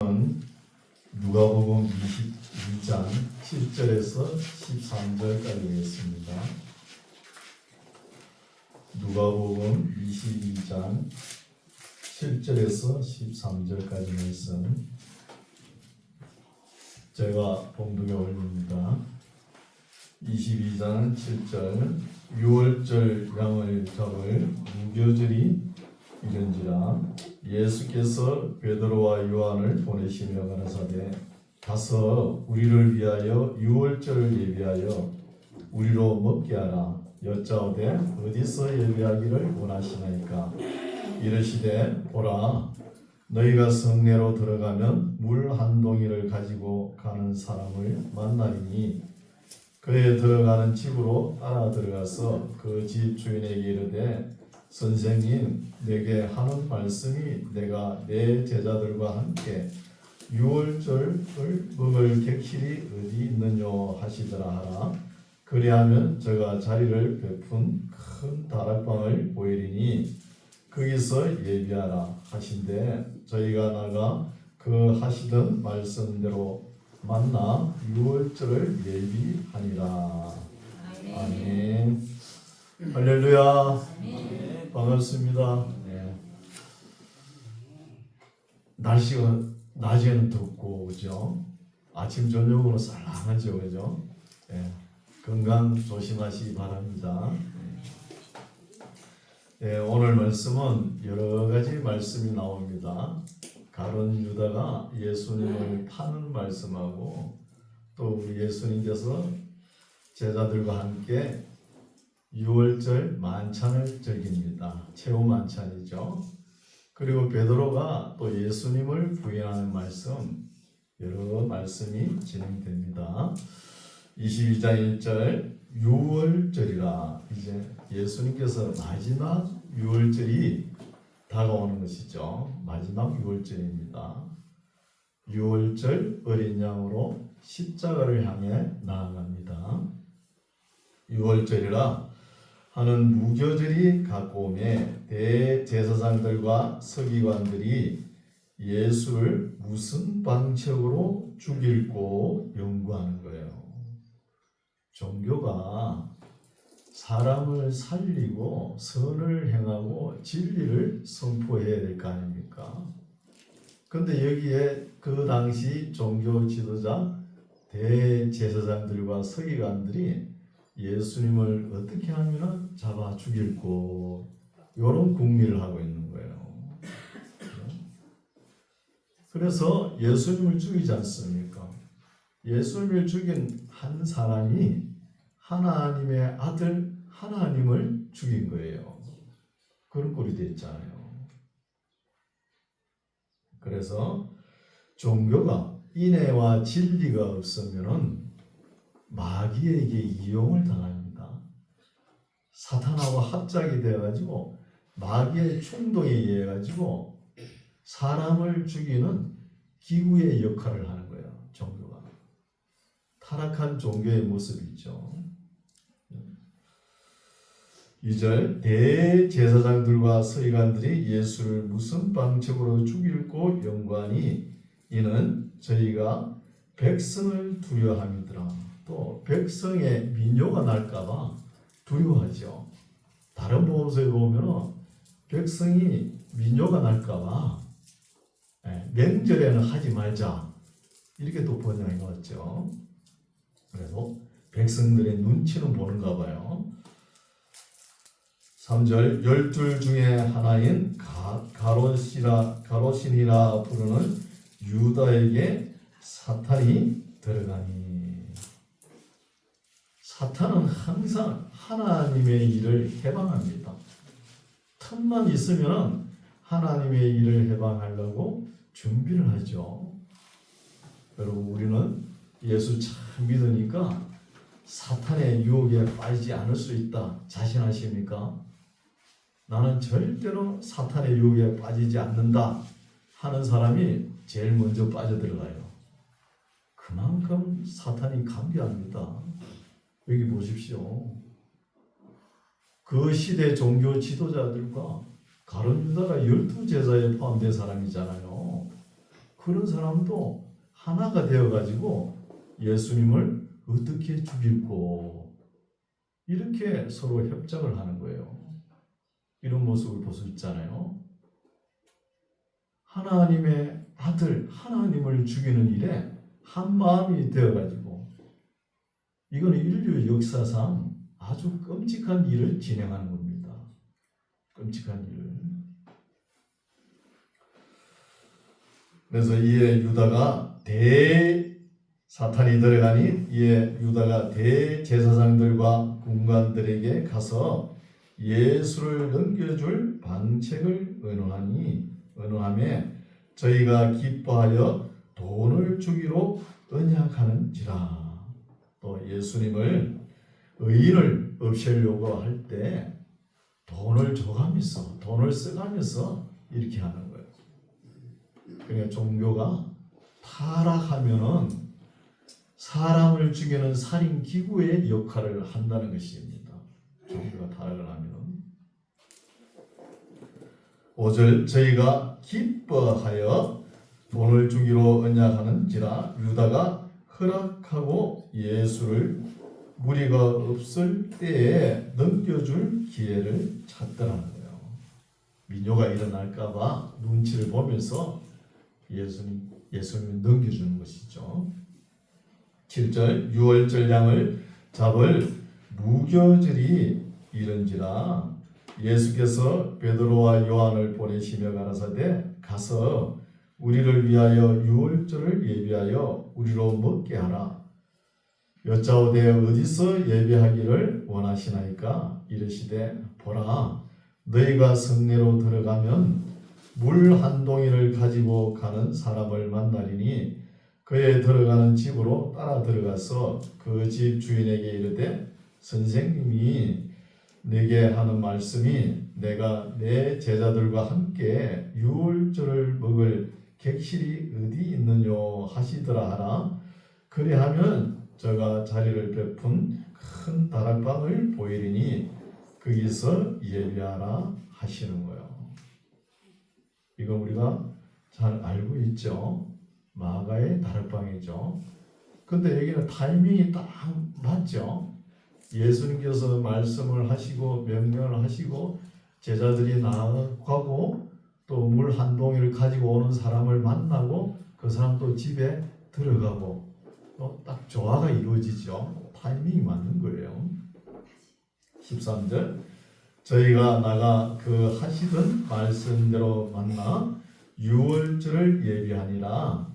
누가복음 22장 7절에서 13절까지 있습니다. 누가복음 22장 7절에서 13절까지 말씀 제가 봉독에 올립니다. 22장 7절 유월절 양을 잡을 무교절이 이른지라 예수께서 베드로와 요한을 보내시며 가라사대 가서 우리를 위하여 유월절을 예비하여 우리로 먹게 하라. 여짜오되 어디서 예비하기를 원하시나이까. 이르시되 보라 너희가 성내로 들어가면 물 한 동이를 가지고 가는 사람을 만나리니 그에 들어가는 집으로 따라 들어가서 그 집 주인에게 이르되 선생님 내게 하는 말씀이 내가 내 제자들과 함께 유월절을 먹을 객실이 어디 있느냐 하시더라 하라. 그리하면 저가 자리를 베푼 큰 다락방을 보이리니 거기서 예비하라 하신대 저희가 나가 그 하시던 말씀대로 만나 유월절을 예비하니라. 아멘. 할렐루야. 반갑습니다. 네. 날씨가 낮에는 덥고 그죠? 아침 저녁으로 쌀랑하죠, 그죠? 네. 건강 조심하시기 바랍니다. 네. 오늘 말씀은 여러 가지 말씀이 나옵니다. 가룟 유다가 예수님을 파는 말씀하고 또 예수님께서 제자들과 함께 유월절 만찬을 즐깁니다. 최후 만찬이죠. 그리고 베드로가 또 예수님을 부인하는 말씀, 여러 말씀이 진행됩니다. 22장 1절 유월절이라 이제 예수님께서 마지막 유월절이 다가오는 것이죠. 마지막 유월절입니다. 유월절 어린 양으로 십자가를 향해 나아갑니다. 유월절이라 하는 무교절이 가까우매 대제사장들과 서기관들이 예수를 무슨 방책으로 죽일고 연구하는 거예요. 종교가 사람을 살리고 선을 행하고 진리를 선포해야 될 거 아닙니까? 그런데 여기에 그 당시 종교 지도자 대제사장들과 서기관들이 예수님을 어떻게 하면 잡아 죽일고 이런 궁리를 하고 있는 거예요. 그래서 예수님을 죽이지 않습니까? 예수님을 죽인 한 사람이 하나님의 아들 하나님을 죽인 거예요. 그런 꼴이 됐잖아요. 그래서 종교가 인애와 진리가 없으면은 마귀에게 이용을 당합니다. 사탄하고 합작이 되어가지고 마귀의 충동에 의해 가지고 사람을 죽이는 기구의 역할을 하는 거예요. 종교가 타락한 종교의 모습이죠. 2절 대제사장들과 서기관들이 예수를 무슨 방책으로 죽일고 연구하니 이는 저희가 백성을 두려워함이더라. 또 백성의 민요가 날까봐 두려워하죠. 다른 복음서에 보면 백성이 민요가 날까봐 명절에는 하지 말자 이렇게 또 번역이 나왔죠. 그래도 백성들의 눈치는 보는가 봐요. 3절 12 중에 하나인 가로신이라 부르는 유다에게 사탄이 들어가니 사탄은 항상 하나님의 일을 해방합니다. 틈만 있으면 하나님의 일을 해방하려고 준비를 하죠. 여러분 우리는 예수 참 믿으니까 사탄의 유혹에 빠지지 않을 수 있다 자신하십니까? 나는 절대로 사탄의 유혹에 빠지지 않는다 하는 사람이 제일 먼저 빠져들어가요. 그만큼 사탄이 강력합니다. 여기 보십시오. 그 시대 종교 지도자들과 가룟 유다가 12제자에 포함된 사람이잖아요. 그 그런 사람도 하나가 되어가지고 예수님을 어떻게 죽일고 이렇게 서로 협작을 하는 거예요. 이런 모습을 볼 수 있잖아요. 하나님의 아들 하나님을 죽이는 일에 한 마음이 되어가지고 이거는 인류 역사상 아주 끔찍한 일을 진행하는 겁니다. 끔찍한 일을. 그래서 이에 유다가 사탄이 들어가니 이에 유다가 대제사장들과 군관들에게 가서 예수를 넘겨줄 방책을 의논하며 저희가 기뻐하여 돈을 주기로 언약하는지라. 또 예수님을 의인을 없애려고 할 때 돈을 줘가면서 돈을 써가면서 이렇게 하는 거예요. 그러니까 종교가 타락하면은 사람을 죽이는 살인 기구의 역할을 한다는 것입니다. 종교가 타락을 하면은 5절 저희가 기뻐하여 돈을 주기로 언약하는지라. 유다가 허락하고 예수를 무리가 없을 때에 넘겨줄 기회를 찾더라는 거예요. 민요가 일어날까봐 눈치를 보면서 예수님 넘겨주는 것이죠. 7절 유월절 양을 잡을 무교절이 이른지라. 예수께서 베드로와 요한을 보내시며 가라사대 가서 우리를 위하여 유월절을 예비하여 우리로 먹게 하라. 여짜오되 어디서 예배하기를 원하시나이까? 이르시되 보라 너희가 성내로 들어가면 물 한 동이를 가지고 가는 사람을 만나리니 그의 들어가는 집으로 따라 들어가서 그 집 주인에게 이르되 선생님이 내게 하는 말씀이 내가 내 제자들과 함께 유월절을 먹을 객실이 어디 있느뇨 하시더라 하라. 그리하면 저가 자리를 베푼 큰 다락방을 보이리니 거기서 예배하라 하시는 거예요. 이거 우리가 잘 알고 있죠. 마가의 다락방이죠. 근데 여기는 타이밍이 딱 맞죠. 예수님께서 말씀을 하시고 명령을 하시고 제자들이 나아가고 또 물 한 동이를 가지고 오는 사람을 만나고 그 사람도 집에 들어가고 또 딱 조화가 이루어지죠. 타이밍이 맞는 거예요. 13절 저희가 나가 그 하시던 말씀대로 만나 유월절을 예비하니라.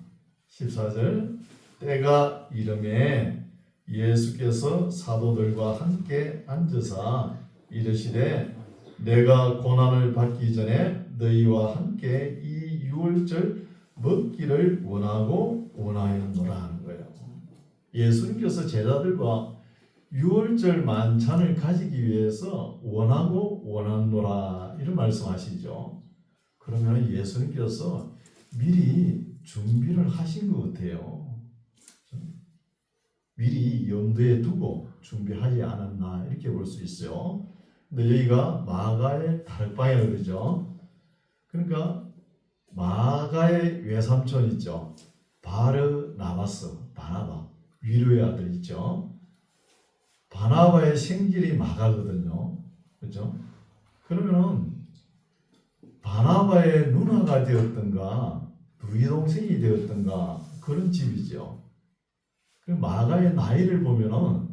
14절 때가 이름에 예수께서 사도들과 함께 앉으사 이르시되 내가 고난을 받기 전에 너희와 함께 이 유월절 먹기를 원하였노라 하는 거예요. 예수님께서 제자들과 유월절 만찬을 가지기 위해서 원하노라 이런 말씀하시죠. 그러면 예수님께서 미리 준비를 하신 것 같아요. 미리 염두에 두고 준비하지 않았나 이렇게 볼 수 있어요. 근데 여기가 마가의 다락방이라고 그러죠. 그러니까 마가의 외삼촌 있죠. 바나바 위로의 아들 있죠. 바나바의 생질이 마가거든요. 그렇죠? 그러면은 바나바의 누나가 되었던가 누이 동생이 되었던가 그런 집이죠. 마가의 나이를 보면은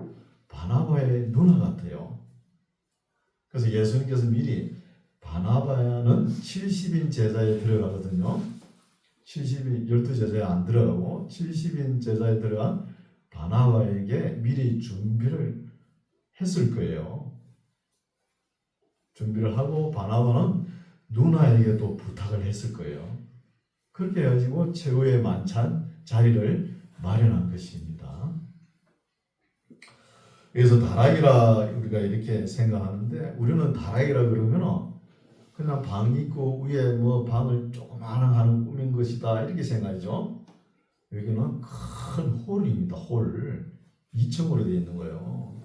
바나바의 누나 같아요. 그래서 예수님께서 미리 바나바는 70인 제자에 들어가거든요. 70인 12제자에 안 들어가고 70인 제자에 들어간 바나바에게 미리 준비를 했을 거예요. 준비를 하고 바나바는 누나에게 또 부탁을 했을 거예요. 그렇게 해가지고 최후의 만찬 자리를 마련한 것입니다. 그래서 다락이라 우리가 이렇게 생각하는데 우리는 다락이라 그러면 그냥 방 있고 위에 뭐 방을 조그마한 하는 꾸민 것이다 이렇게 생각하죠. 여기는 큰 홀입니다. 홀 2층으로 되어 있는 거예요.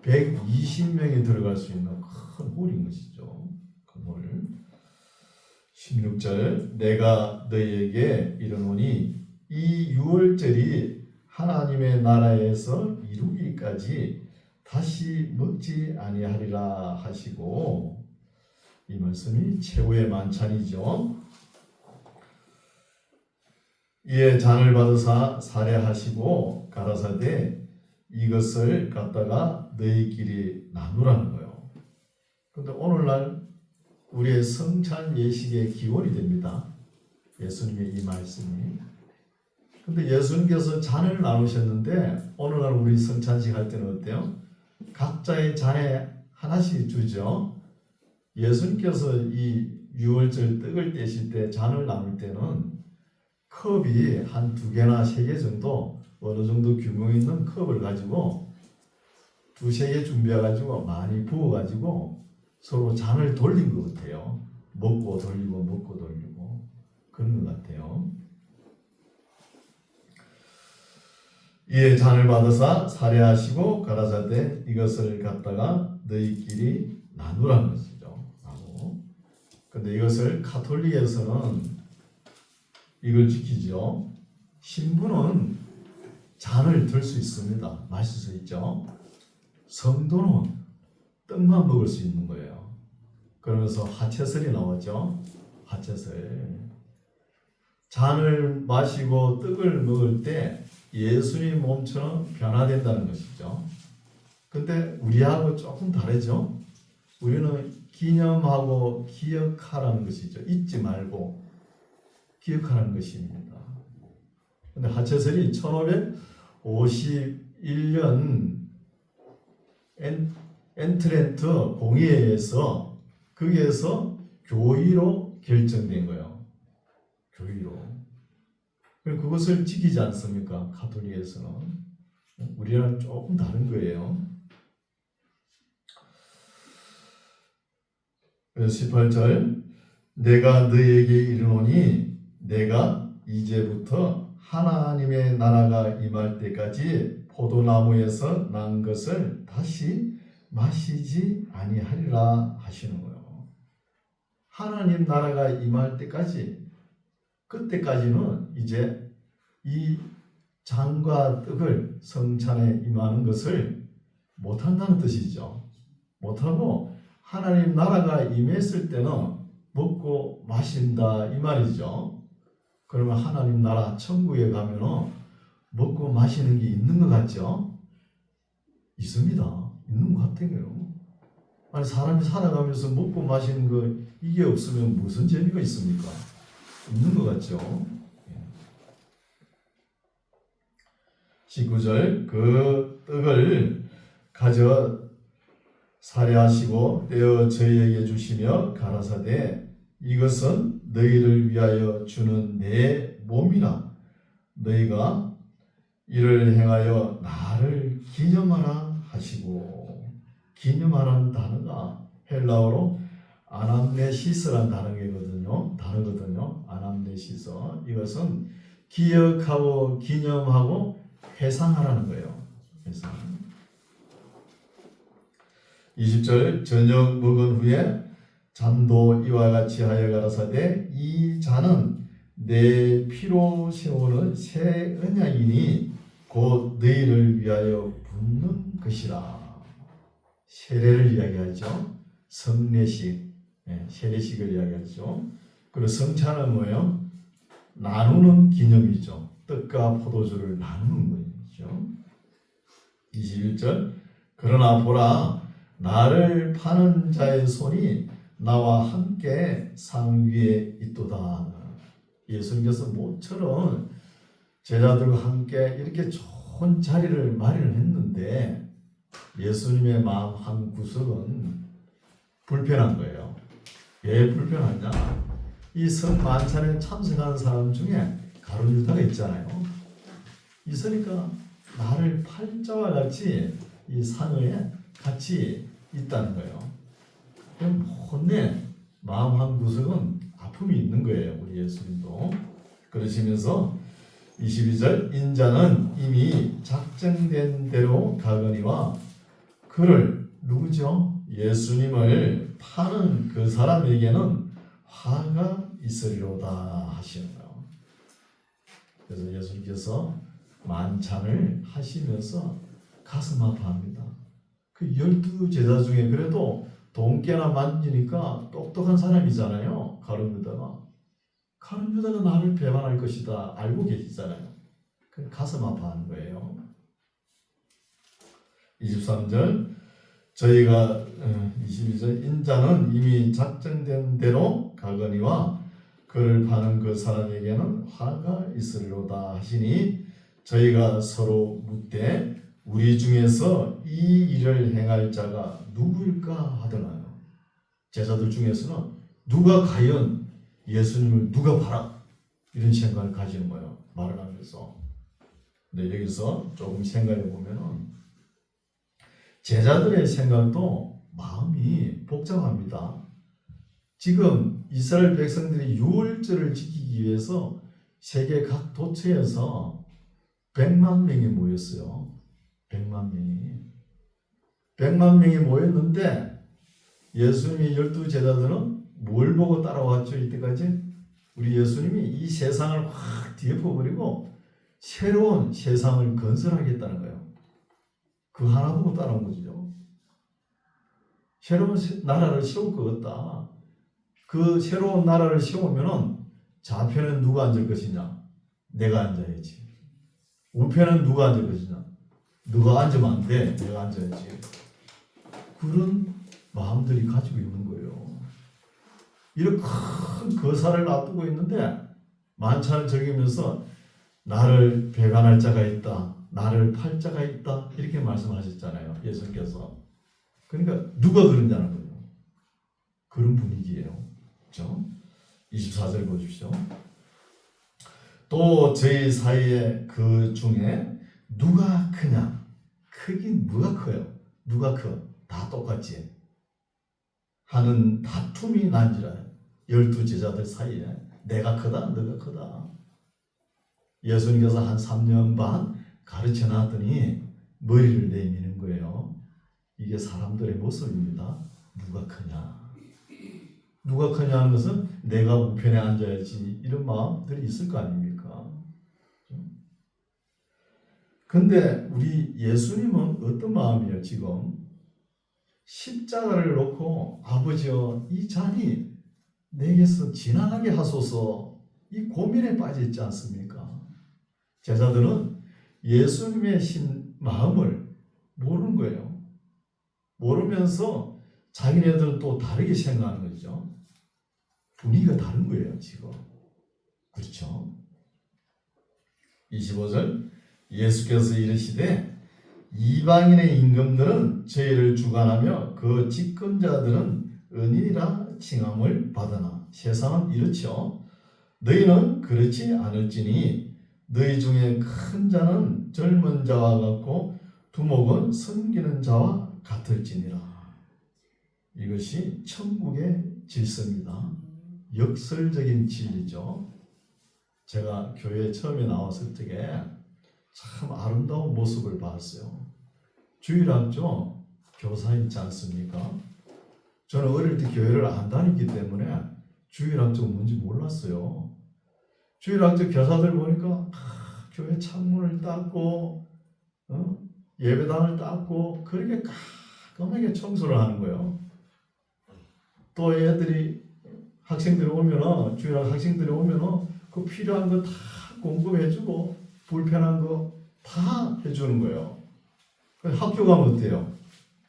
120명이 들어갈 수 있는 큰 홀인 것이죠. 큰 홀. 16절 내가 너희에게 이르노니 이 유월절이 하나님의 나라에서 이루기까지 다시 먹지 아니하리라 하시고, 이 말씀이 최후의 만찬이죠. 이에 잔을 받으사 살해하시고 가라사대 이것을 갖다가 너희끼리 나누라는 거예요. 그런데 오늘날 우리의 성찬 예식의 기원이 됩니다. 예수님의 이 말씀이. 근데 예수님께서 잔을 나누셨는데 오늘날 우리 성찬식 할 때는 어때요? 각자의 잔에 하나씩 주죠. 예수님께서 이 유월절 떡을 떼실 때 잔을 나눌 때는 컵이 한 2개나 3개 정도 어느 정도 규모 있는 컵을 가지고 2-3개 준비해가지고 많이 부어가지고 서로 잔을 돌린 것 같아요. 먹고 돌리고 먹고 돌리고 그런 것 같아요. 이에 잔을 받으사 살해하시고 가라사대 이것을 갖다가 너희끼리 나누라는 것이죠. 근데 이것을 가톨릭에서는 이걸 지키죠. 신부는 잔을 들 수 있습니다. 마실 수 있죠. 성도는 떡만 먹을 수 있는 거예요. 그러면서 하체설이 나오죠. 하체설. 잔을 마시고 떡을 먹을 때 예수님 몸처럼 변화된다는 것이죠. 근데 우리하고 조금 다르죠. 우리는 기념하고 기억하라는 것이죠. 잊지 말고 기억하라는 것입니다. 근데 하체설이 1551년 엔트렌트 공의회에서 거기에서 교의로 결정된 거예요. 교의로. 그것을 지키지 않습니까? 가톨릭에서는. 우리랑 조금 다른 거예요. 18절 내가 너희에게 이르노니 내가 이제부터 하나님의 나라가 임할 때까지 포도나무에서 난 것을 다시 마시지 아니하리라 하시는 거예요. 하나님 나라가 임할 때까지, 그때까지는 이제 이 잔과 떡을 성찬에 임하는 것을 못한다는 뜻이죠. 못하고 하나님 나라가 임했을 때는 먹고 마신다 이 말이죠. 그러면 하나님 나라 천국에 가면은 먹고 마시는 게 있는 것 같죠? 있습니다. 있는 것 같아요. 아니 사람이 살아가면서 먹고 마시는 거 이게 없으면 무슨 재미가 있습니까? 있는 것 같죠? 19절 그 떡을 가져 살해하시고 떼어 저희에게 주시며 가라사대 이것은 너희를 위하여 주는 내 몸이라 너희가 이를 행하여 나를 기념하라 하시고, 기념하라는 단어가 헬라어로 아남네시스라는 단어거든요. 아남네시스. 이것은 기억하고 기념하고 회상하라는 거예요. 회상. 20절 저녁 먹은 후에 잔도 이와 같이 하여 가라사대 이 잔은 내 피로 세우는 새 언약이니 곧 너희를 위하여 붓는 것이라. 세례를 이야기하죠. 성례식, 세례식을 이야기하죠. 그리고 성찬은 뭐예요? 나누는 기념이죠. 떡과 포도주를 나누는 거죠. 21절 그러나 보라 나를 파는 자의 손이 나와 함께 상 위에 있도다. 예수님께서 모처럼 제자들과 함께 이렇게 좋은 자리를 마련했는데 예수님의 마음 한 구석은 불편한 거예요. 왜 불편하냐? 이 성만찬에 참석하는 사람 중에 가룟 유다가 있잖아요. 있으니까 나를 팔자와 같이 이 상에 같이 있다는 거예요. 혼내 마음 한 구석은 아픔이 있는 거예요. 우리 예수님도. 그러시면서 22절 인자는 이미 작정된 대로 가거니와 그를 누구죠? 예수님을 파는 그 사람에게는 화가 있으리로다 하시는 거예요. 그래서 예수님께서 만찬을 하시면서 가슴 아파합니다. 그 12제자 중에 그래도 돈깨나 만지니까 똑똑한 사람이잖아요. 가룟 유다가 나를 배반할 것이다 알고 계시잖아요. 그 가슴 아파하는 거예요. 23절 저희가 22절 인자는 이미 작정된 대로 가거니와 그를 파는 그 사람에게는 화가 있으리로다 하시니 저희가 서로 묻되 우리 중에서 이 일을 행할 자가 누구일까 하더나요. 제자들 중에서는 누가 과연 예수님을 누가 봐라 이런 생각을 가지는 거예요. 말을 하면서. 근데 여기서 조금 생각해 보면은 제자들의 생각도 마음이 복잡합니다. 지금 이스라엘 백성들이 유월절을 지키기 위해서 세계 각 도처에서 100만 명이 모였어요. 100만 명이 모였는데 예수님이 12제자들은 뭘 보고 따라왔죠? 이때까지 우리 예수님이 이 세상을 확 뒤엎어버리고 새로운 세상을 건설하겠다는 거예요. 그 하나 보고 따라온 거죠. 새로운 나라를 세울 것 같다. 그 새로운 나라를 세우면은 좌편은 누가 앉을 것이냐? 내가 앉아야지. 우편은 누가 앉을 것이냐? 너가 앉으면 안 돼. 내가 앉아야지. 그런 마음들이 가지고 있는 거예요. 이렇게 큰 거사를 앞두고 있는데 만찬을 즐기면서 나를 배반할 자가 있다. 나를 팔 자가 있다. 이렇게 말씀하셨잖아요. 예수님께서. 그러니까 누가 그러냐는 거예요. 그런 분위기예요. 그렇죠? 24절 보십시오. 또 저희 사이에 그 중에 누가 크냐? 크긴 뭐가 커요? 누가 커? 다 똑같지. 하는 다툼이 난지라 12제자들 사이에 내가 크다 너가 크다. 예수님께서 한 3년 반 가르쳐 놨더니 머리를 내미는 거예요. 이게 사람들의 모습입니다. 누가 크냐? 누가 크냐 하는 것은 내가 우편에 앉아야지 이런 마음들이 있을 거 아닙니까? 근데 우리 예수님은 어떤 마음이에요? 지금 십자가를 놓고 아버지여 이 잔이 내게서 지나가게 하소서 이 고민에 빠져 있지 않습니까? 제자들은 예수님의 마음을 모르는 거예요. 모르면서 자기네들은 또 다르게 생각하는 거죠. 분위기가 다른 거예요, 지금. 그렇죠? 25절 예수께서 이르시되 이방인의 임금들은 죄를 주관하며 그 집권자들은 은인이라 칭함을 받으나 세상은 이렇죠. 너희는 그렇지 않을지니 너희 중에 큰 자는 젊은 자와 같고 두목은 섬기는 자와 같을지니라. 이것이 천국의 질서입니다. 역설적인 진리죠. 제가 교회에 처음에 나왔을 적에 참 아름다운 모습을 봤어요. 주일학교 교사 있지 않습니까? 저는 어릴 때 교회를 안 다녔기 때문에 주일학교가 뭔지 몰랐어요. 주일학교 교사들 보니까 교회 창문을 닦고 예배당을 닦고 그렇게 깔끔하게 청소를 하는 거예요. 또 애들이 학생들이 오면은 주일학 학생들이 오면은 그 필요한 거 다 공급해주고 불편한 거 다 해주는 거예요. 학교 가면 어때요?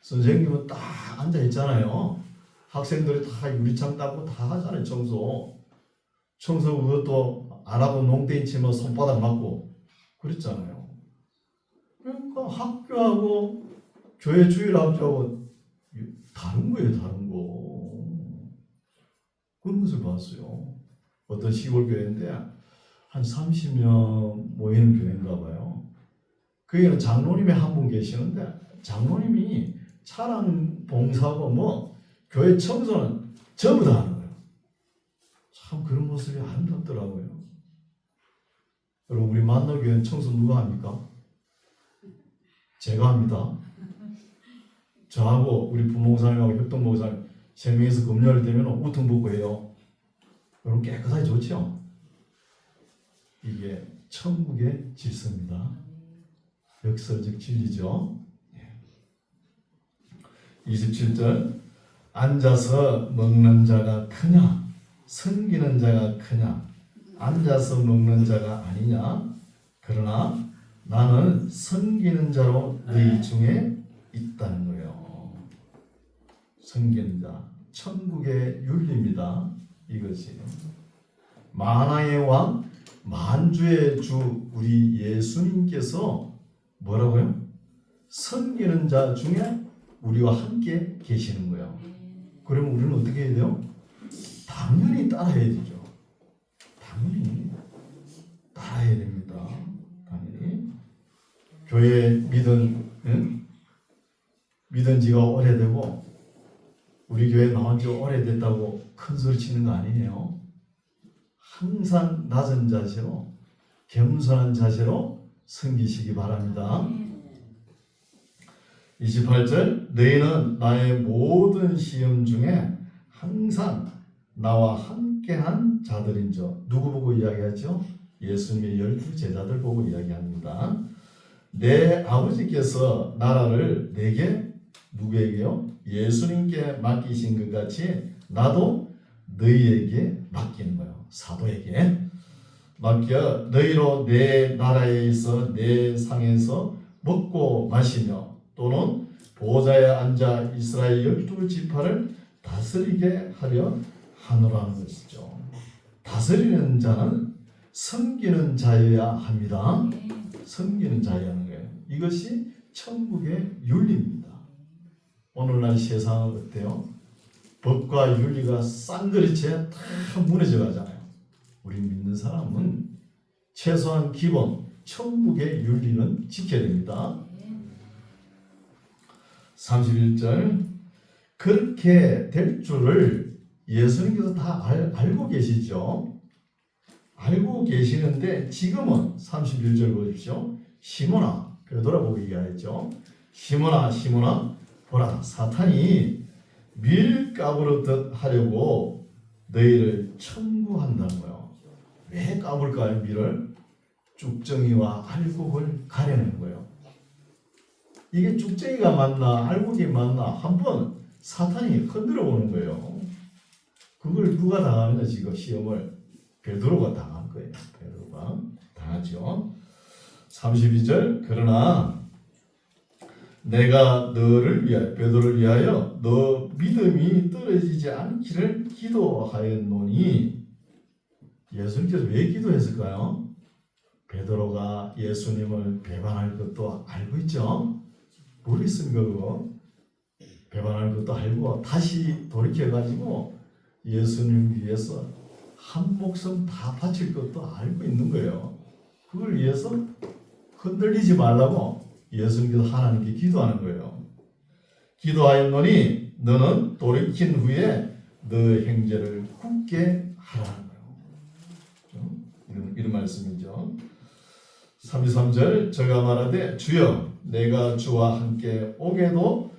선생님은 딱 앉아 있잖아요. 학생들이 다 유리창 닦고 다 하잖아요. 청소 그것도 안 하고 농땡이 치면 손바닥 맞고 그랬잖아요. 그러니까 학교하고 교회 주일학교하고 다른 거예요. 다른 거. 그런 것을 봤어요. 어떤 시골 교회인데 한 30명 모이는 교회인가 봐요. 거기는 장로님이 한 분 계시는데 장로님이 차량 봉사하고 뭐 교회 청소는 전부 다 하는 거예요. 참 그런 모습이 아름답더라고요. 여러분 우리 만나교회는 청소 누가 합니까? 제가 합니다. 저하고 우리 부목사님하고 협동목사님 3명이서 금요일 되면 우퉁 벗고 해요. 여러분 깨끗하게 좋죠? 이게 천국의 질서입니다. 역설적 진리죠. 27절 앉아서 먹는 자가 크냐 섬기는 자가 크냐 앉아서 먹는 자가 아니냐 그러나 나는 섬기는 자로 너희 중에 있다는 거예요. 섬기는 자 천국의 윤리입니다. 이것이 만왕의 왕 만주의 주 우리 예수님께서 뭐라고요? 섬기는 자 중에 우리와 함께 계시는 거예요. 그러면 우리는 어떻게 해야 돼요? 당연히 따라야 되죠. 당연히 따라야 됩니다. 당연히 교회 믿은 지가 오래되고 우리 교회 나온 지 오래됐다고 큰 소리 치는 거 아니에요. 항상 낮은 자세로 겸손한 자세로 섬기시기 바랍니다. 28절 너희는 나의 모든 시험 중에 항상 나와 함께한 자들인저 누구 보고 이야기하죠? 예수님의 12 제자들 보고 이야기합니다. 내 아버지께서 나라를 내게 누구에게요? 예수님께 맡기신 것 같이 나도 너희에게 맡기는 거예요. 사도에게 맡겨 너희로 내 나라에 있어 내 상에서 먹고 마시며 또는 보좌에 앉아 이스라엘 12지파를 다스리게 하려 하노라는 것이죠. 다스리는 자는 섬기는 자여야 합니다. 섬기는 자여야 하는 거예요. 이것이 천국의 윤리입니다. 오늘날 세상은 어때요? 법과 윤리가 쌍그리째 다 무너져 가잖아요. 우리 믿는 사람은 최소한 기본 천국의 윤리는 지켜야 됩니다. 31절 그렇게 될 줄을 예수님께서 다 알고 계시죠. 알고 계시는데 지금은 31절 보십시오. 시몬아 베드로보고 얘기하였죠. 시몬아 시몬아 보라 사탄이 밀 까부르듯 하려고 너희를 청구한다는 거예요. 왜 까불까요? 밀을 쭉정이와 알곡을 가려는 거예요. 이게 쭉정이가 맞나 알곡이 맞나 한번 사탄이 흔들어 보는 거예요. 그걸 누가 당하느냐 지금 시험을 베드로가 당한 거예요. 베드로가 당하죠. 32절 그러나 내가 너를 위하여 베드로를 위하여 너 믿음이 떨어지지 않기를 기도하였노니 예수님께서 왜 기도했을까요? 베드로가 예수님을 배반할 것도 알고 있죠. 모르겠습니까 그거? 배반할 것도 알고 다시 돌이켜가지고 예수님 위해서 한 목숨 다 바칠 것도 알고 있는 거예요. 그걸 위해서 흔들리지 말라고 예수님께서 하나님께 기도하는 거예요. 기도하였노니 너는 돌이킨 후에 너 형제를 굳게 하라는 거예요. 이런 말씀이죠. 33절 저가 말하되 주여 내가 주와 함께 오게도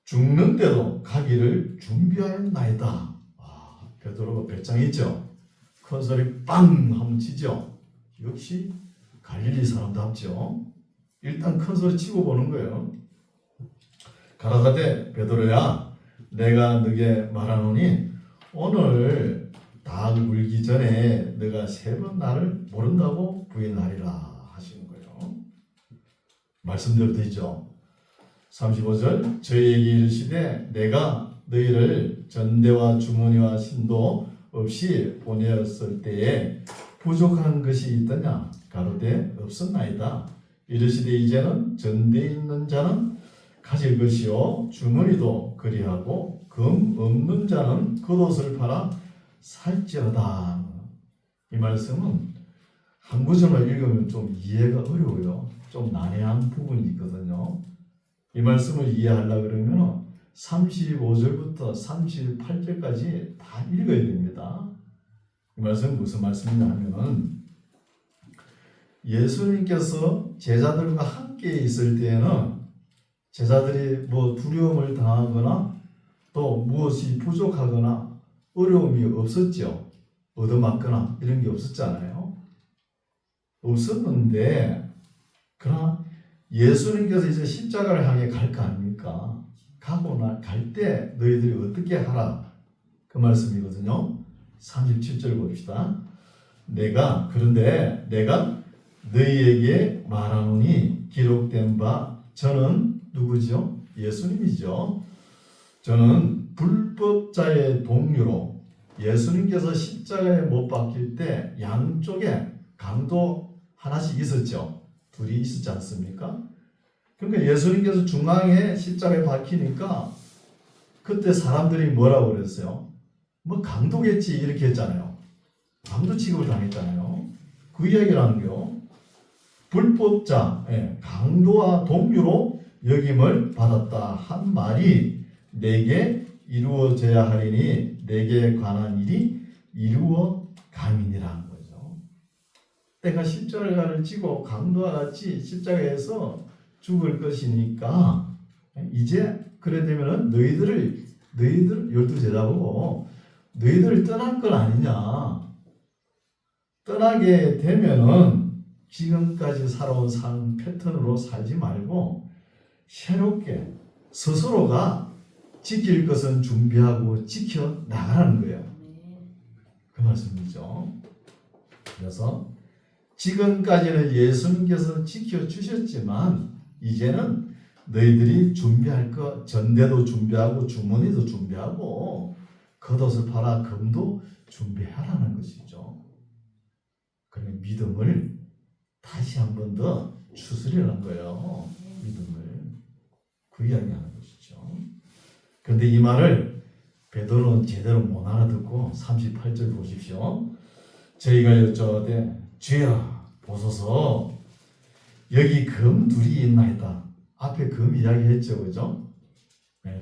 죽는데도 가기를 준비하였나이다. 베드로가 배짱있죠. 큰 소리 빵 하면 치죠. 역시 갈릴리 사람답죠. 일단 큰 소리 치고 보는 거예요. 가라사대 베드로야 내가 너게 말하노니 오늘 닭 물기 전에 너가 3번 나를 모른다고 부인하리라 하시는 거예요. 말씀대로 되죠. 35절 저희에게 이르시되 내가 너희를 전대와 주머니와 신도 없이 보내었을 때에 부족한 것이 있더냐 가로되 없었나이다. 이르시되 이제는 전대에 있는 자는 가질 것이요 주머니도 그리하고 금 없는 자는 겉옷을 팔아 살지어다. 이 말씀은 한 구절만 읽으면 좀 이해가 어려워요. 좀 난해한 부분이 있거든요. 이 말씀을 이해하려고 그러면 35절부터 38절까지 다 읽어야 됩니다. 이 말씀은 무슨 말씀이냐 하면은 예수님께서 제자들과 함께 있을 때에는 제자들이 뭐 두려움을 당하거나 또 무엇이 부족하거나 어려움이 없었죠. 얻어맞거나 이런 게 없었잖아요. 없었는데 그러나 예수님께서 이제 십자가를 향해 갈 거 아닙니까? 가고 갈 때 너희들이 어떻게 하라 그 말씀이거든요. 37절 봅시다. 그런데 내가 너희에게 말하노니 기록된 바 저는 누구죠? 예수님이죠. 저는 불법자의 동료로 예수님께서 십자가에 못 박힐 때 양쪽에 강도 하나씩 있었죠. 둘이 있었지 않습니까? 그러니까 예수님께서 중앙에 십자가에 박히니까 그때 사람들이 뭐라고 그랬어요? 뭐 강도겠지 이렇게 했잖아요. 강도 취급을 당했잖아요. 그 이야기를 하는 게요. 불법자, 강도와 동료로 여김을 받았다 한 말이 내게 이루어져야 하리니 내게 관한 일이 이루어 감이니라는 거죠. 내가 십자가를 지고 강도와 같이 십자가에서 죽을 것이니까 이제 그래 되면은 너희들 12제자 보고 너희들 떠날 건 아니냐. 떠나게 되면은 지금까지 살아온 삶 패턴으로 살지 말고 새롭게 스스로가 지킬 것은 준비하고 지켜 나가라는 거예요. 그 말씀이죠. 그래서 지금까지는 예수님께서 지켜주셨지만 이제는 너희들이 준비할 것 전대도 준비하고 주머니도 준비하고 겉옷을 팔아 금도 준비하라는 것이죠. 그러니 믿음을 다시 한 번 더 추스리는 거예요. 믿음을. 그 이야기하는 것이죠. 그런데 이 말을 베드로는 제대로 못 알아듣고 38절 보십시오. 저희가 여쭤되 주여 보소서 여기 금 둘이 있나이다. 앞에 금 이야기했죠. 그죠?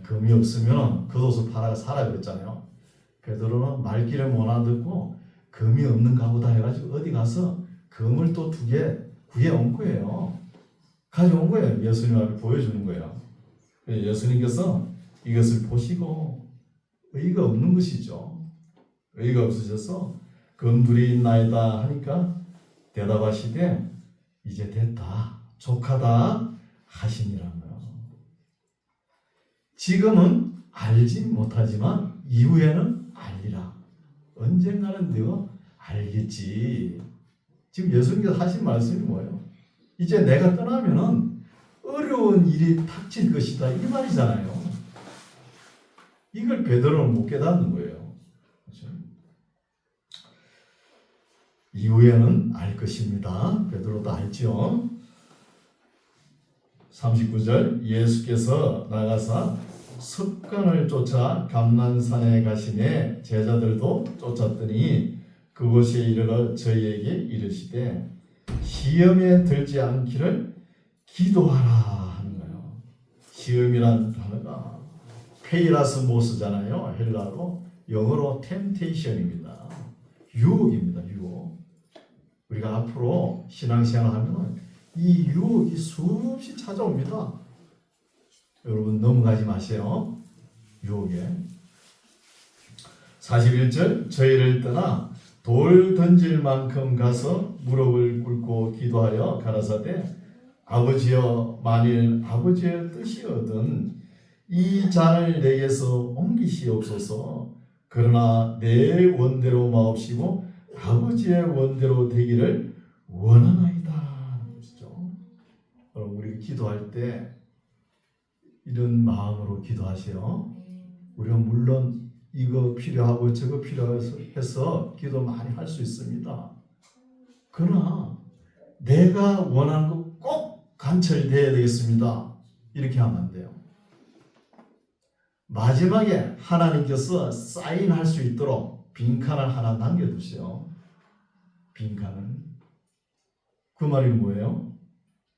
금이 없으면 겉옷을 팔아 살아 그랬잖아요. 베드로는 말귀를 못 알아듣고 금이 없는 가보다 해가지고 어디 가서 금을 또 2개 구해온 거예요. 가져온 거예요. 예수님 앞에 보여주는 거예요. 예수님께서 이것을 보시고 의의가 없는 것이죠. 의의가 없으셔서 금 둘이 있나이다 하니까 대답하시되 이제 됐다. 족하다 하시니라고요. 지금은 알지 못하지만 이후에는 알리라. 언젠가는 너가 알겠지. 지금 예수님께서 하신 말씀이 뭐예요? 이제 내가 떠나면은 어려운 일이 닥칠 것이다 이 말이잖아요. 이걸 베드로는 못 깨닫는 거예요. 그렇죠? 이후에는 알 것입니다. 베드로도 알죠. 39절 예수께서 나가사 습관을 쫓아 감난산에 가시매 제자들도 쫓았더니 그곳에 이르러 저희에게 이르시되 시험에 들지 않기를 기도하라 하는 거예요. 시험이란 단어가 페이라스모스잖아요. 헬라로. 영어로 temptation입니다. 유혹입니다. 유혹. 우리가 앞으로 신앙생활 하면 이 유혹이 수없이 찾아옵니다. 여러분 넘어가지 마세요. 유혹에. 41절 저희를 떠나 돌 던질 만큼 가서 무릎을 꿇고 기도하여 가라사대 아버지여 만일 아버지의 뜻이거든 이 잔을 내게서 옮기시옵소서. 그러나 내 원대로 마옵시고 아버지의 원대로 되기를 원하나이다. 그렇죠? 여러분 우리 기도할 때 이런 마음으로 기도하세요. 우리가 물론 이거 필요하고 저거 필요해서 기도 많이 할 수 있습니다. 그러나 내가 원하는 거 꼭 관철돼야 되겠습니다. 이렇게 하면 안 돼요. 마지막에 하나님께서 사인할 수 있도록 빈칸을 하나 남겨두세요. 빈칸을. 그 말이 뭐예요?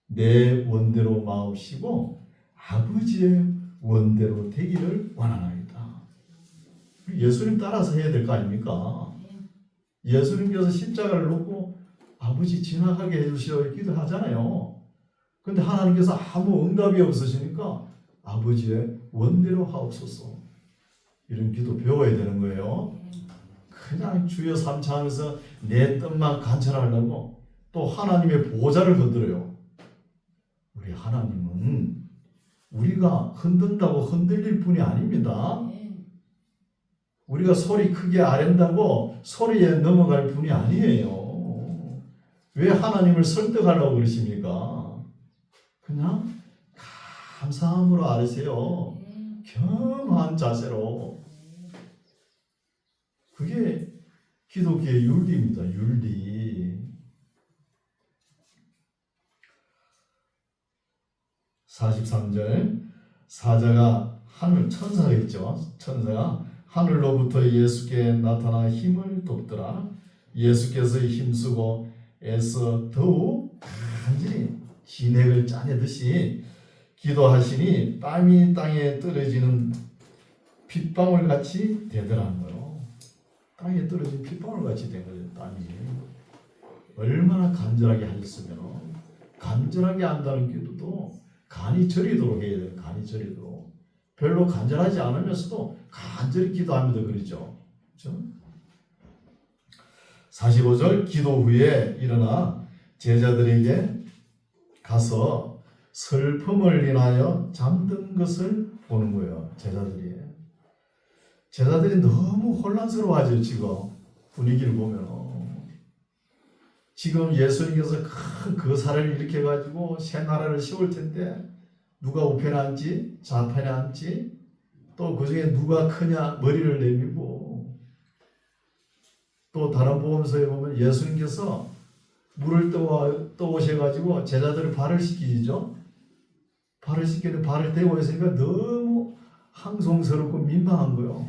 내 원대로 마옵시고 아버지의 원대로 되기를 원하나이다. 예수님 따라서 해야 될 거 아닙니까? 예수님께서 십자가를 놓고 아버지 지나가게 해주시오 기도하잖아요. 근데 하나님께서 아무 응답이 없으시니까 아버지의 원대로 하옵소서. 이런 기도 배워야 되는 거예요. 그냥 주여 삼창하면서 내 뜻만 관철하려고 또 하나님의 보좌를 흔들어요. 우리 하나님은 우리가 흔든다고 흔들릴 분이 아닙니다. 우리가 소리 크게 아랜다고 소리에 넘어갈 분이 아니에요. 왜 하나님을 설득하려고 그러십니까? 그냥 감사함으로 아뢰세요. 겸한 자세로. 그게 기독교의 윤리입니다. 윤리. 43절 사자가 하늘 천사겠죠. 천사가 하늘로부터 예수께 나타나 힘을 돕더라. 예수께서 힘쓰고 애써 더욱 간절히 진액을 짜내듯이 기도하시니 땀이 땅에 떨어지는 핏방울 같이 되더라는 거예요. 땅에 떨어진 핏방울 같이 된 거예요. 땀이 얼마나 간절하게 하셨으면 간절하게 한다는 기도도 간이 저리도록 해야 돼요. 간이 저리도록. 별로 간절하지 않으면서도 간절히 기도하면서 그러죠. 그렇죠? 45절 기도 후에 일어나 제자들에게 가서 슬픔을 인하여 잠든 것을 보는 거예요. 제자들이 너무 혼란스러워하죠. 지금 분위기를 보면 지금 예수님께서 큰 거사를 일으켜가지고 새 나라를 세울 텐데 누가 우편에 앉지 좌편에 앉지 또 그중에 누가 크냐 머리를 내밀고 또 다른 복음서에 보면 예수님께서 물을 떠오셔가지고 제자들을 발을 씻기죠. 발을 씻기는데 발을 떼고 있으니까 너무 항송스럽고 민망한 거예요.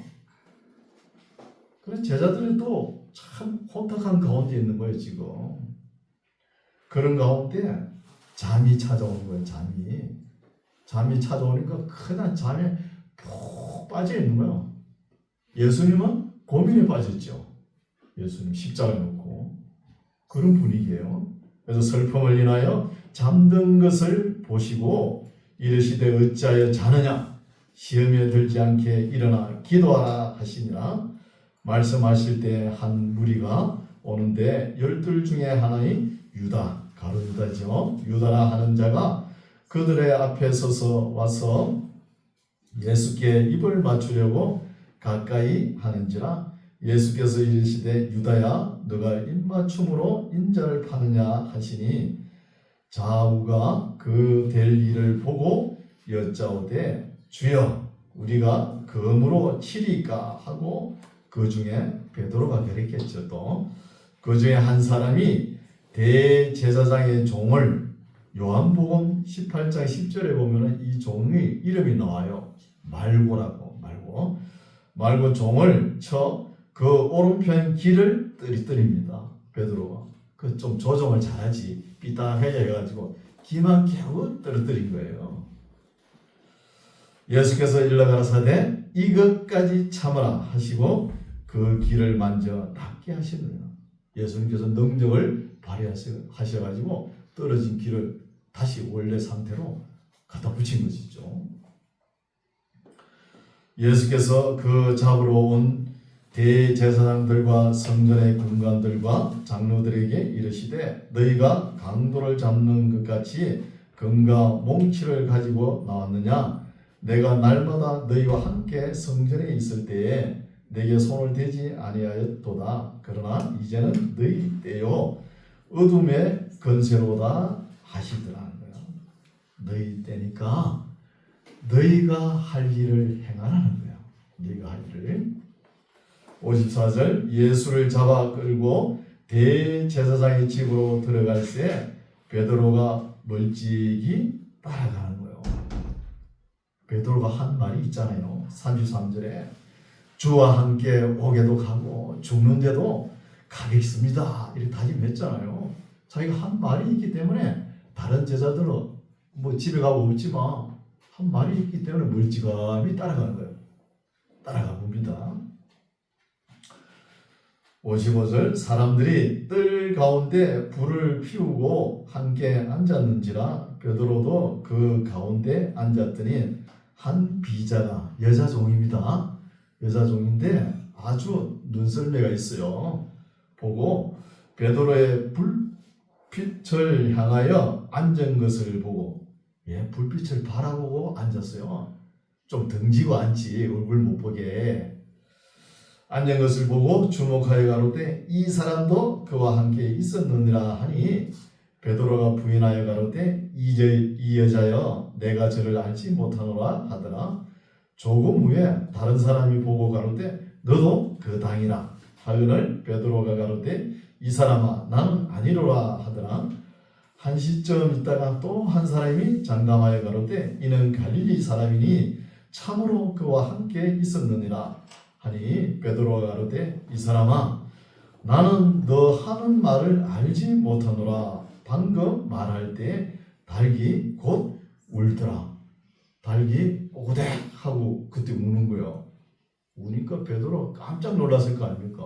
그래서 제자들이 또 참 혼탁한 가운데 있는 거예요. 지금 그런 가운데 잠이 찾아오는 거예요. 잠이 찾아오니까 그냥 잠에 푹 빠져 있는 거예요. 예수님은 고민에 빠졌죠. 예수님 십자가에 놓고 그런 분위기예요. 그래서 슬픔을 인하여 잠든 것을 보시고 이르시되 어찌하여 자느냐 시험에 들지 않게 일어나 기도하라 하시니라. 말씀하실 때 한 무리가 오는데 12 중에 하나인 유다 가룟 유다죠. 유다라 하는 자가 그들의 앞에 서서 와서 예수께 입을 맞추려고 가까이 하는지라. 예수께서 이르시되 유다야 너가 입맞춤으로 인자를 파느냐 하시니 좌우가 그 될 일을 보고 여짜오되 주여 우리가 금으로 치리까 하고 그 중에 베드로가 그랬겠죠. 또 그 중에 한 사람이 대제사장의 종을 요한복음 18장 10절에 보면 이 종의 이름이 나와요. 말고라고. 말고 종을 쳐 그 오른편 귀를 떨어뜨립니다. 베드로가 그 좀 조종을 잘하지 삐딱하게 해가지고 귀만 겨우 떨어뜨린 거예요. 예수께서 일러 가라사대 이것까지 참으라 하시고 그 귀를 만져 낫게 하시느니라. 예수님께서 능력을 발휘하셔가지고 떨어진 귀를 다시 원래 상태로 갖다 붙인 것이죠. 예수께서 그 잡으러 온 대제사장들과 성전의 군관들과 장로들에게 이르시되 너희가 강도를 잡는 것 같이 금과 몽치를 가지고 나왔느냐? 내가 날마다 너희와 함께 성전에 있을 때에 내게 손을 대지 아니하였도다. 그러나 이제는 너희 때요 어둠의 건세로다 하시더라는 거야. 너희 때니까 너희가 할 일을 행하라는 거야. 너희가 할 일을. 54절 예수를 잡아 끌고 대제사장의 집으로 들어갈새 베드로가 멀찍이 따라가는 거예요. 베드로가 한 말이 있잖아요. 33절에 주와 함께 오게도 가고 죽는데도 가겠습니다. 이렇게 다짐했잖아요. 자기가 한 말이 있기 때문에 다른 제자들은 뭐 집에 가고 없지만 한 말이 있기 때문에 멀찌감히 따라가는 거예요. 따라가 봅니다. 55절 사람들이 뜰 가운데 불을 피우고 함께 앉았는지라 베드로도 그 가운데 앉았더니 한 비자가 여자 종입니다. 여자 종인데 아주 눈썰매가 있어요. 보고 베드로의 불빛을 향하여 앉은 것을 보고, 불빛을 바라보고 앉았어요. 좀 등지고 앉지, 얼굴 못 보게. 앉은 것을 보고 주목하여 가로되 이 사람도 그와 함께 있었느니라 하니, 베드로가 부인하여 가로되 이 여자여 내가 저를 알지 못하노라 하더라. 조금 후에 다른 사람이 보고 가로되 너도 그 당이라 하거늘 베드로가 가로되 이 사람아 나는 아니로라 하더라. 한 시점 있다가 또 한 사람이 장담하여 가로되 이는 갈릴리 사람이니 참으로 그와 함께 있었느니라 하니, 베드로가 가로되 이 사람아 나는 너 하는 말을 알지 못하노라. 방금 말할 때 닭이 곧 울더라. 닭이 오고대 하고 그때 우는 거예요. 우니까 베드로 깜짝 놀랐을 거 아닙니까?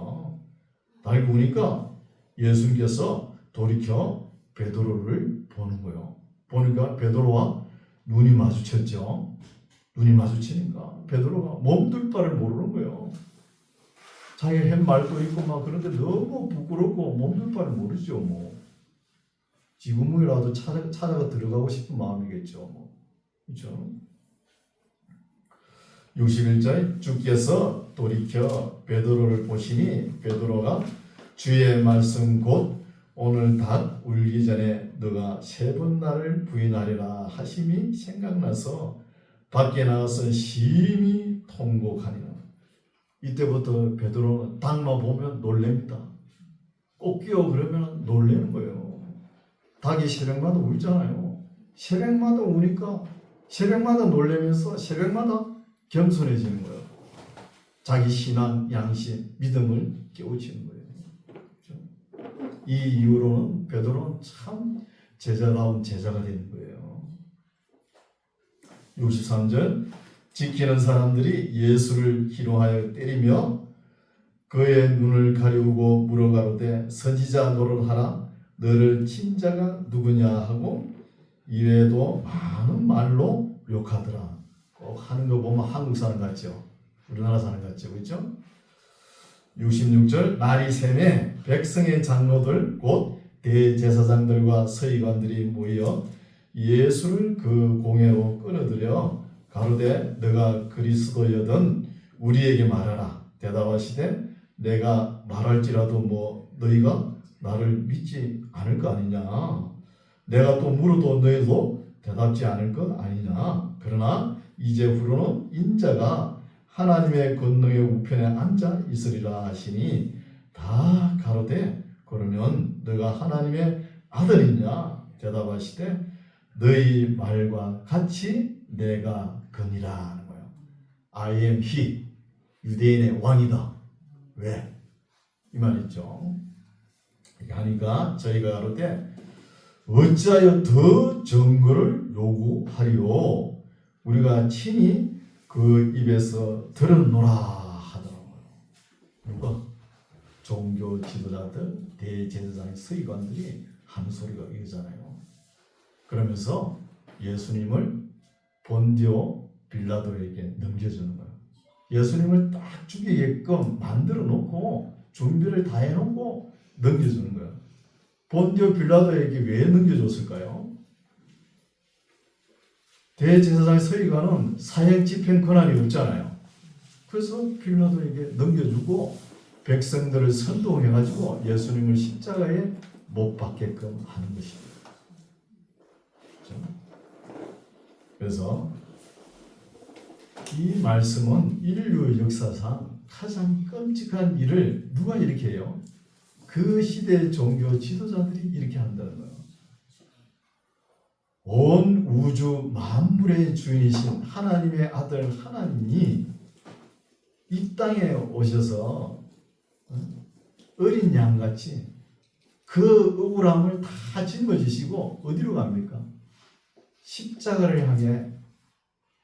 닭이 우니까 예수님께서 돌이켜 베드로를 보는 거예요. 보니까 베드로와 눈이 마주쳤죠. 눈이 마주치니까 베드로가 몸둘 바를 모르는 거예요. 자기 한 말도 있고 막 그런데 너무 부끄럽고 몸둘 바를 모르죠. 뭐 지구멍이라도 찾아가 들어가고 싶은 마음이겠죠. 뭐. 그렇죠? 61절 주께서 돌이켜 베드로를 보시니 베드로가 주의 말씀 곧 오늘 닭 울기 전에 너가 3번 나를 부인하리라 하심이 생각나서 밖에 나가서 심히 통곡하니라. 이때부터 베드로는 닭만 보면 놀랍니다. 꼭 끼워 그러면 놀라는 거예요. 닭이 새벽마다 울잖아요. 새벽마다 우니까 새벽마다 놀라면서 새벽마다 겸손해지는 거예요. 자기 신앙, 양심, 믿음을 깨우치는 거예요. 그렇죠? 이 이후로는 베드로는 참 제자다운 제자가 되는 거예요. 63절 지키는 사람들이 예수를 희롱하여 때리며 그의 눈을 가리우고 물어가로되 선지자 노릇하라 너를 친 자가 누구냐 하고 이외에도 많은 말로 욕하더라. 꼭 하는 거 보면 한국 사람 같죠. 우리나라 사람 같죠. 그렇죠? 66절 날이 새매 백성의 장로들 곧 대제사장들과 서기관들이 모여 예수를 그 공회로 끌어들여 가로되 너가 그리스도여든 우리에게 말하라. 대답하시되 내가 말할지라도 뭐 너희가 나를 믿지 않을 거 아니냐. 내가 또 물어도 너희도 대답지 않을 거 아니냐. 그러나 이제 후로는 인자가 하나님의 권능의 우편에 앉아 있으리라 하시니 다 가로되 그러면 너가 하나님의 아들이냐. 대답하시되 너희 말과 같이 내가 그니라 하는 거예요. I am he. 유대인의 왕이다. 왜? 이 말이죠. 하니까 저희가 가로되 어찌하여 더 증거를 요구하리요. 우리가 친히 그 입에서 들었노라 하더라고요. 누가? 종교 지도자들, 대제사장, 서기관들이 하는 소리가 이거잖아요. 그러면서 예수님을 본디오 빌라도에게 넘겨주는 거예요. 예수님을 딱 죽이게끔 만들어 놓고 준비를 다 해놓고 넘겨주는 거예요. 본디오 빌라도에게 왜 넘겨줬을까요? 대제사장 서기관은 사형 집행 권한이 없잖아요. 그래서 빌라도에게 넘겨주고 백성들을 선동해가지고 예수님을 십자가에 못 박게끔 하는 것입니다. 그래서 이 말씀은 인류 역사상 가장 끔찍한 일을 누가 이렇게 해요? 그 시대의 종교 지도자들이 이렇게 한다는 거예요. 온 우주 만물의 주인이신 하나님의 아들 하나님이 이 땅에 오셔서 어린 양같이 그 억울함을 다 짊어지시고 어디로 갑니까? 십자가를 향해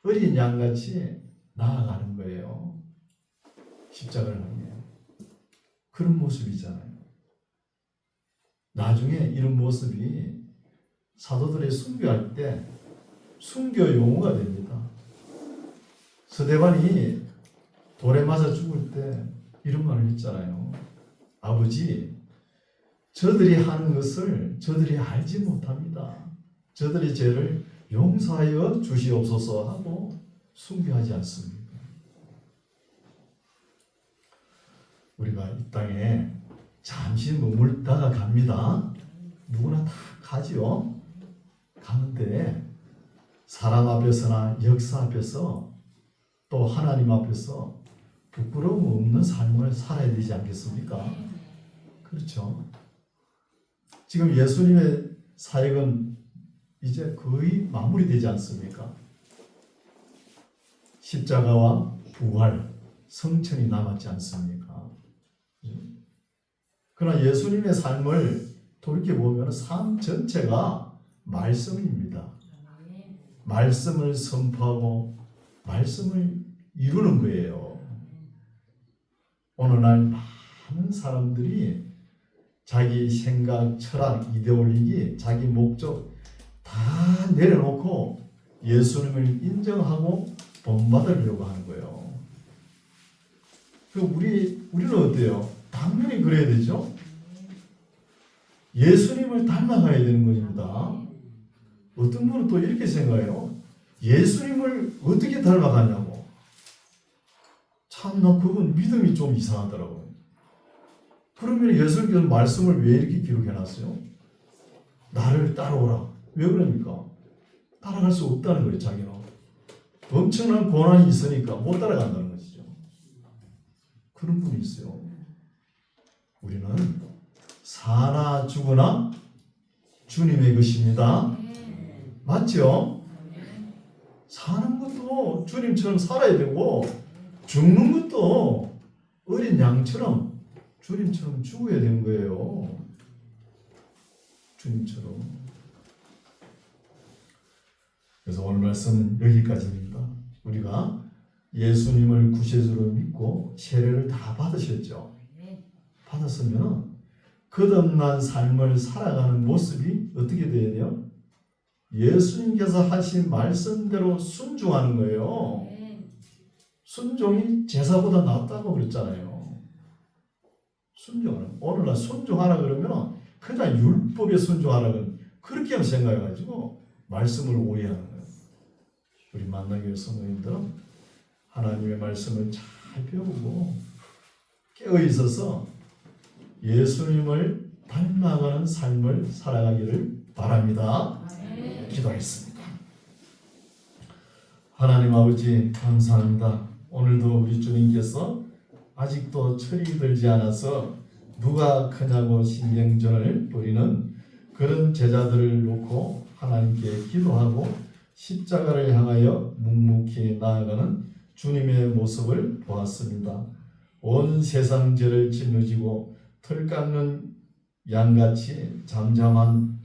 어린 양같이 나아가는 거예요. 십자가를 향해. 그런 모습이잖아요. 나중에 이런 모습이 사도들의 순교할 때 순교 용어가 됩니다. 스데반이 돌에 맞아 죽을 때 이런 말을 했잖아요. 아버지, 저들이 하는 것을 저들이 알지 못합니다. 저들의 죄를 용서하여 주시옵소서 하고 숭배하지 않습니까? 우리가 이 땅에 잠시 머물다가 갑니다. 누구나 다 가지요. 가는데 사람 앞에서나 역사 앞에서 또 하나님 앞에서 부끄러움 없는 삶을 살아야 되지 않겠습니까? 그렇죠. 지금 예수님의 사역은 이제 거의 마무리되지 않습니까? 십자가와 부활, 성천이 남았지 않습니까? 그러나 예수님의 삶을 돌이켜보면 삶 전체가 말씀입니다. 말씀을 선포하고 말씀을 이루는 거예요. 오늘날 많은 사람들이 자기 생각, 철학, 이데올로기, 자기 목적 다 내려놓고 예수님을 인정하고 본받으려고 하는 거예요. 우리는 어때요? 당연히 그래야 되죠. 예수님을 닮아가야 되는 것입니다. 어떤 분은 또 이렇게 생각해요. 예수님을 어떻게 닮아가냐고. 참나 그건 믿음이 좀 이상하더라고요. 그러면 예수님께서 말씀을 왜 이렇게 기록해놨어요? 나를 따라오라. 왜 그럽니까? 따라갈 수 없다는 거예요. 자기는 엄청난 고난이 있으니까 못 따라간다는 것이죠. 그런 분이 있어요. 우리는 사나 죽으나 주님의 것입니다. 맞죠? 사는 것도 주님처럼 살아야 되고 죽는 것도 어린 양처럼 주님처럼 죽어야 되는 거예요. 주님처럼. 그래서 오늘 말씀은 여기까지입니다. 우리가 예수님을 구세주로 믿고 세례를 다 받으셨죠. 받았으면 거듭난 삶을 살아가는 모습이 어떻게 돼야 돼요? 예수님께서 하신 말씀대로 순종하는 거예요. 순종이 제사보다 낫다고 그랬잖아요. 순종하는. 오늘날 순종하라 그러면 그냥 율법에 순종하라 그러면 그렇게 생각해가지고 말씀을 오해하는 거예요. 우리 만나교회 성도님들은 하나님의 말씀을 잘 배우고 깨어 있어서 예수님을 닮아가는 삶을 살아가기를 바랍니다. 기도하겠습니다. 하나님 아버지 감사합니다. 오늘도 우리 주님께서 아직도 철이 들지 않아서 누가 크냐고 신경전을 벌이는 그런 제자들을 놓고 하나님께 기도하고 십자가를 향하여 묵묵히 나아가는 주님의 모습을 보았습니다. 온 세상 죄를 짊어지고 털 깎는 양같이 잠잠한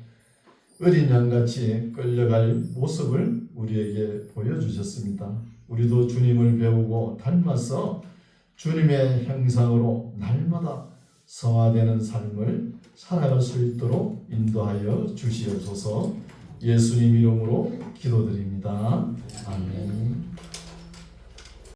어린 양같이 끌려갈 모습을 우리에게 보여주셨습니다. 우리도 주님을 배우고 닮아서 주님의 형상으로 날마다 성화되는 삶을 살아갈 수 있도록 인도하여 주시옵소서. 예수님 이름으로 기도드립니다. 아멘.